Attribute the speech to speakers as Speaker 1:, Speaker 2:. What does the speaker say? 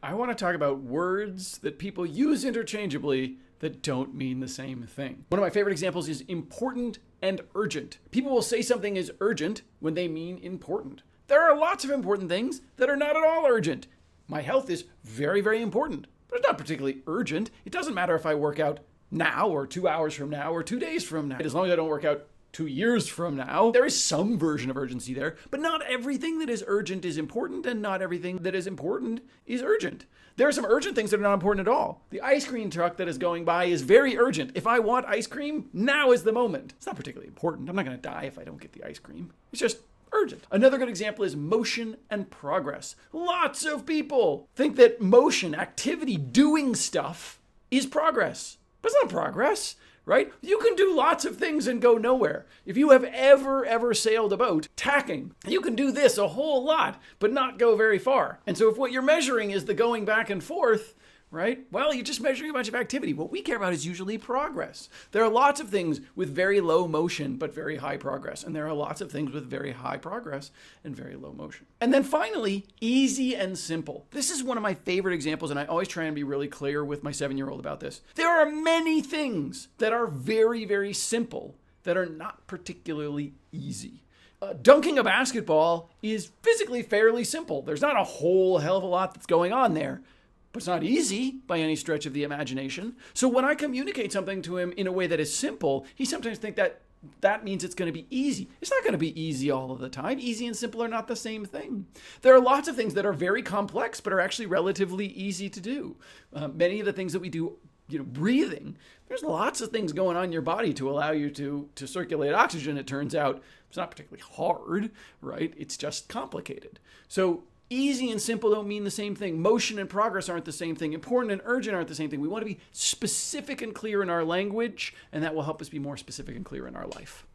Speaker 1: I want to talk about words that people use interchangeably that don't mean the same thing. One of my favorite examples is important and urgent. People will say something is urgent when they mean important. There are lots of important things that are not at all urgent. My health is very, very important, but it's not particularly urgent. It doesn't matter if I work out now or 2 hours from now or 2 days from now. As long as I don't work out 2 years from now, there is some version of urgency there, but not everything that is urgent is important, and not everything that is important is urgent. There are some urgent things that are not important at all. The ice cream truck that is going by is very urgent. If I want ice cream, now is the moment. It's not particularly important. I'm not going to die if I don't get the ice cream. It's just urgent. Another good example is motion and progress. Lots of people think that motion, activity, doing stuff is progress, but it's not progress. Right? You can do lots of things and go nowhere. If you have ever sailed a boat, tacking, you can do this a whole lot, but not go very far. And so if what you're measuring is the going back and forth, right? Well, you're just measuring a bunch of activity. What we care about is usually progress. There are lots of things with very low motion, but very high progress. And there are lots of things with very high progress and very low motion. And then finally, easy and simple. This is one of my favorite examples, and I always try and be really clear with my 7-year-old about this. There are many things that are very, very simple that are not particularly easy. Dunking a basketball is physically fairly simple. There's not a whole hell of a lot that's going on there. But it's not easy by any stretch of the imagination. So when I communicate something to him in a way that is simple, he sometimes thinks that means it's going to be easy. It's not going to be easy all of the time. Easy and simple are not the same thing. There are lots of things that are very complex, but are actually relatively easy to do. Many of the things that we do, breathing, there's lots of things going on in your body to allow you to circulate oxygen. It turns out it's not particularly hard, right? It's just complicated. So easy and simple don't mean the same thing. Motion and progress aren't the same thing. Important and urgent aren't the same thing. We want to be specific and clear in our language, and that will help us be more specific and clear in our life.